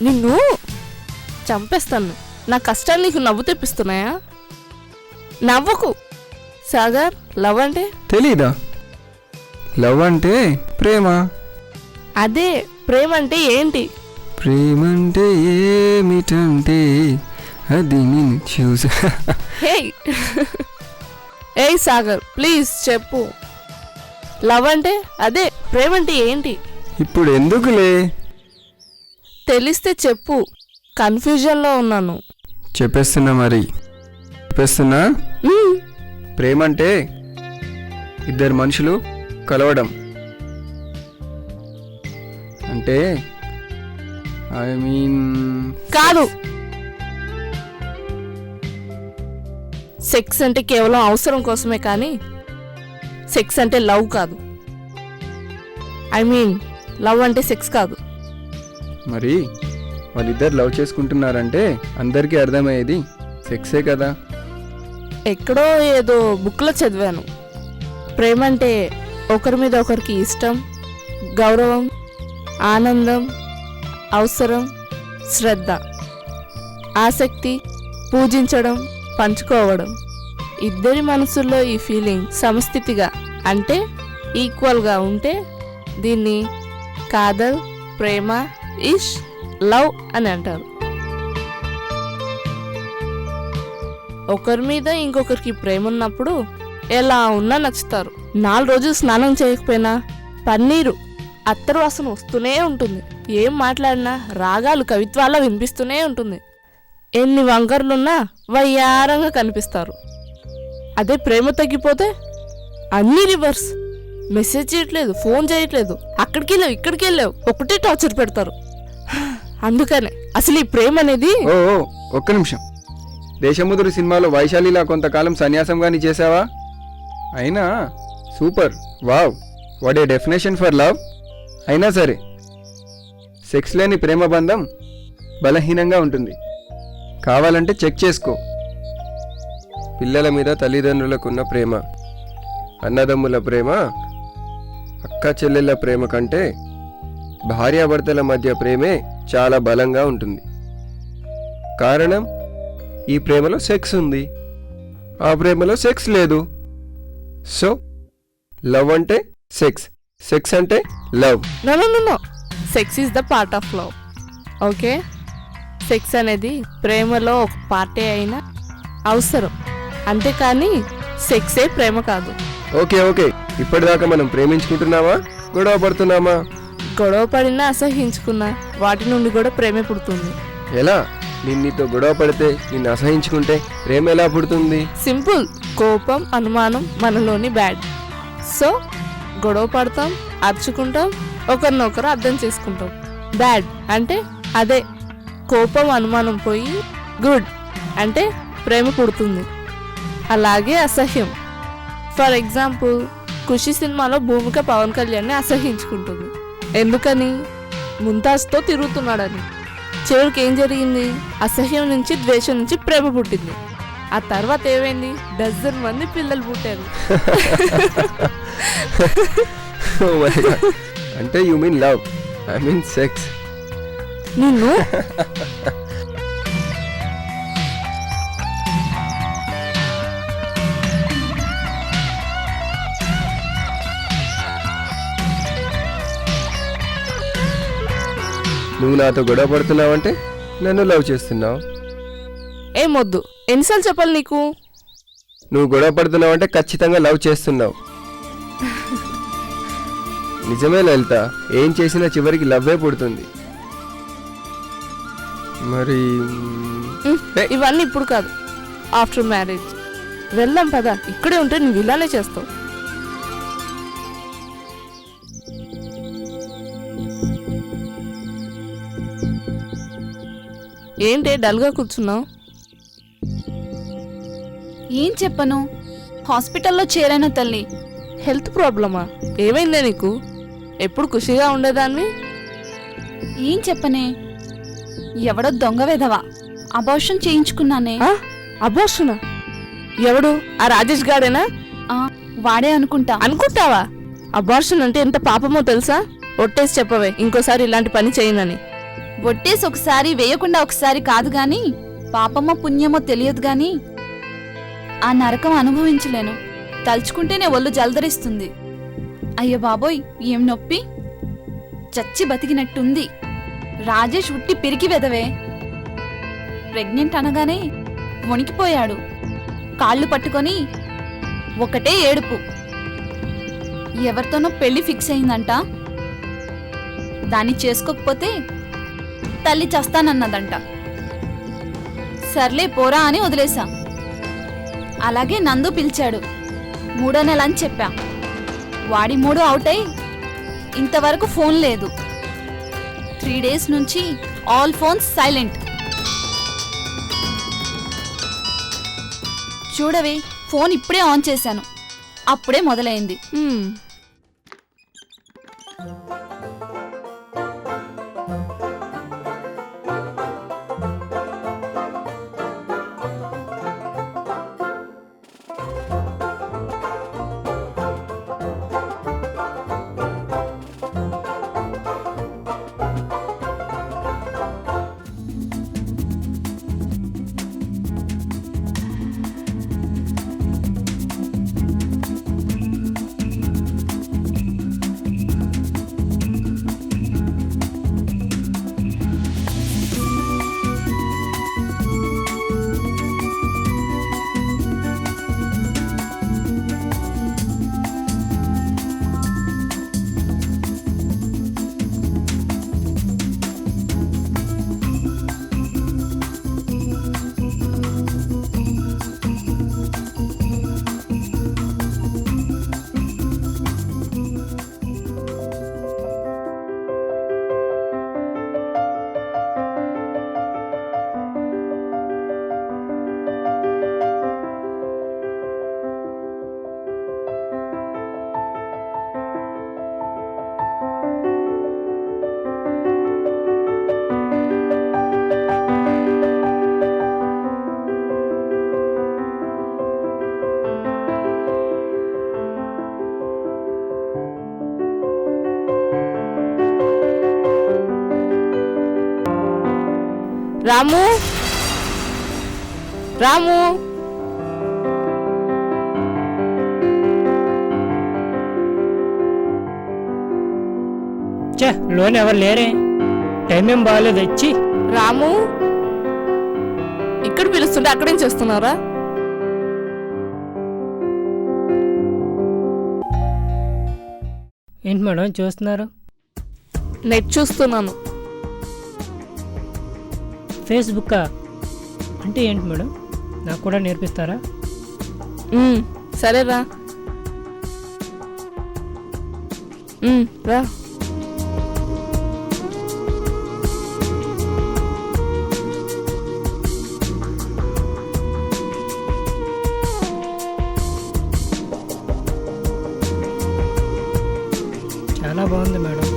నిన్ను చంపేస్తాను. నా కష్టాలు నీకు నవ్వు తెప్పిస్తున్నాయా? నవ్వకు. సాగర్, లవ్ అంటే తెలీదా? లవ్ అంటే ప్రేమ. అదే, ప్రేమ అంటే ఏంటి? ప్రేమంటే ఏమిటంటే అది నేను చూసా. హే ఏయ్ సాగర్, ప్లీజ్ చెప్పు. లవ్ అంటే అదే, ప్రేమ అంటే ఏంటి? ఇప్పుడు ఎందుకులే, తెలిస్తే చెప్పు. కన్ఫ్యూజన్లో ఉన్నాను. చెప్పేస్తున్నా. మరి చెప్పేస్తున్నా. ప్రేమ అంటే ఇద్దరు మనుషులు కలవడం. అంటే ఐ మీన్ కాదు, సెక్స్ అంటే కేవలం అవసరం కోసమే, కానీ సెక్స్ అంటే లవ్ కాదు. ఐ మీన్ లవ్ అంటే సెక్స్ కాదు. మరి వాళ్ళిద్దరు లవ్ చేసుకుంటున్నారంటే అందరికీ అర్థమయ్యేది సెక్సే కదా. ఎక్కడో ఏదో బుక్లో చదివాను. ప్రేమ అంటే ఒకరి మీద ఒకరికి ఇష్టం, గౌరవం, ఆనందం, అవసరం, శ్రద్ధ, ఆసక్తి, పూజించడం, పంచుకోవడం. ఇద్దరి మనసుల్లో ఈ ఫీలింగ్ సమస్థితిగా అంటే ఈక్వల్గా ఉంటే దీన్ని కాదల్, ప్రేమ, ఇష్, లవ్ అని అంటారు. ఒకరి మీద ఇంకొకరికి ప్రేమ ఉన్నప్పుడు ఎలా ఉన్నా నచ్చుతారు. 4 రోజులు స్నానం చేయకపోయినా పన్నీరు అత్తరు వాసన వస్తూనే ఉంటుంది. ఏం మాట్లాడినా రాగాలు కవిత్వాలా వినిపిస్తూనే ఉంటుంది. ఎన్ని వంకర్లున్నా వయ్యారంగా కనిపిస్తారు. అదే ప్రేమ తగ్గిపోతే అన్నీ రివర్స్. మెసేజ్ చేయట్లేదు, ఫోన్ చేయట్లేదు, అక్కడికి వెళ్ళావు ఇక్కడికి వెళ్ళావు, ఒకటే టార్చర్ పెడతారు. అందుకనే అసలు ఈ ప్రేమ అనేది. ఓ ఒక్క నిమిషం. దేశముదురు సినిమాలో వైశాలిలా కొంతకాలం సన్యాసం గాని చేసావా? అయినా super, wow, what a definition for love. అయినా సరే సెక్స్ లేని ప్రేమ బంధం బలహీనంగా ఉంటుంది. కావాలంటే చెక్ చేసుకో. పిల్లల మీద తల్లిదండ్రులకున్న ప్రేమ, అన్నదమ్ముల ప్రేమ, అక్క చెల్లెళ్ళ ప్రేమ కంటే భార్యాభర్తల మధ్య ప్రేమే చాలా బలంగా ఉంటుంది. కారణం, ఈ ప్రేమలో సెక్స్ ఉంది, ఆ ప్రేమలో సెక్స్ లేదు. సో లవ్ అంటే సెక్స్, సెక్స్ అంటే love. No, sex is the part of love. Okay, sex అనేది ప్రేమలో ఒక పార్టే అయినా అవసరం, అంతేకాని సెక్సే ప్రేమ కాదు. ఓకే ఓకే, ఇప్పటిదాకా మనం ప్రేమించుకుంటున్నామా, గొడవ పడుతున్నామా? గొడవ పడినా అసహించుకున్నా వాటి నుండి కూడా ప్రేమే పుడుతుంది. ఎలా? నేను నీతో గొడవ పడితే నిన్ను అసహించుకుంటే ప్రేమ ఎలా పుడుతుంది? సింపుల్. కోపం, అనుమానం మనలోని బ్యాడ్. సో గొడవ పడతాం, అరుచుకుంటాం, ఒకరినొకరు అర్థం చేసుకుంటాం. బ్యాడ్ అంటే అదే, కోపం అనుమానం పోయి గుడ్ అంటే ప్రేమ పుడుతుంది. అలాగే అసహ్యం. ఫర్ ఎగ్జాంపుల్, ఖుషి సినిమాలో భూమిక పవన్ కళ్యాణ్ని అసహించుకుంటుంది. ఎందుకని? ముంతాజ్తో తిరుగుతున్నాడని. చివరికి ఏం జరిగింది? అసహ్యం నుంచి, ద్వేషం నుంచి ప్రేమ పుట్టింది. ఆ తర్వాత ఏమైంది? డజన్ మంది పిల్లలు పుట్టారు. అంటే you mean love, I mean sex. నిన్ను నువ్వు నాతో గొడవ పడుతున్నావంటే నన్ను లవ్ చేస్తున్నావు. ఏమొద్దు, ఎన్నిసార్లు చెప్పాలి నీకు? నువ్వు గొడవ పడుతున్నావంటే ఖచ్చితంగా లవ్ చేస్తున్నావు. నిజమే లలిత, ఏం చేసినా చివరికి లవ్వే పుడుతుంది. మరి ఇవన్నీ ఇప్పుడు కాదు, ఆఫ్టర్ మ్యారేజ్. వెళ్దాం పదా, ఇక్కడే ఉంటే నువ్వు ఇలానే చేస్తావు. ఏంటి డల్గా కూర్చున్నావు? ఏం చెప్పను, హాస్పిటల్లో చేరాను తల్లి. హెల్త్ ప్రాబ్లమా? ఏమైందే నీకు? ఎప్పుడు ఖుషిగా ఉండేదాన్ని. ఏం చెప్పనే, ఎవడో దొంగ వెధవా అబార్షన్ చేయించుకున్నానే. అబార్షనా? ఎవడు? ఆ రాజేష్ గాడేనా? వాడే అనుకుంటా. అనుకుంటావా? అబార్షన్ అంటే ఎంత పాపమో తెలుసా? ఒట్టేసి చెప్పవే ఇంకోసారి ఇలాంటి పని చేయనని. ఒట్టేసి ఒకసారి వేయకుండా ఒకసారి కాదు గాని పాపమో పుణ్యమో తెలియదు గాని ఆ నరకం అనుభవించలేను. తలుచుకుంటేనే ఒళ్ళు జలదరిస్తుంది. అయ్యో బాబోయ్, ఏం నొప్పి! చచ్చి బతికినట్టుంది. రాజేష్ ఉట్టి పిరికి వెదవే. ప్రెగ్నెంట్ అనగానే వణికిపోయాడు. కాళ్ళు పట్టుకొని ఒకటే ఏడుపు. ఎవరితోనో పెళ్లి ఫిక్స్ అయిందంట. దాన్ని చేసుకోకపోతే తల్లి చస్తానన్నదంట. సర్లే పోరా అని వదిలేశా. అలాగే నందు పిలిచాడు. 3వ నెల అని చెప్పా. వాడి 3 అవుట్ అయి ఇంతవరకు ఫోన్ లేదు. 3 డేస్ నుంచి ఆల్ ఫోన్స్ సైలెంట్. చూడవే, ఫోన్ ఇప్పుడే ఆన్ చేశాను. అప్పుడే మొదలైంది. రాము, రాము, లోన్ ఎవరు లేరే? టైం ఏం బాగాలేదు. ఇచ్చి రాము, ఇక్కడ పిలుస్తుంటే అక్కడేం చేస్తున్నారా? ఏంటి మేడం చూస్తున్నారు? నెట్ చూస్తున్నాను. ఫేస్బుక్కా? అంటే ఏంటి మేడం, నాకు కూడా నేర్పిస్తారా? సరేరా, రా. చాలా బాగుంది మేడం.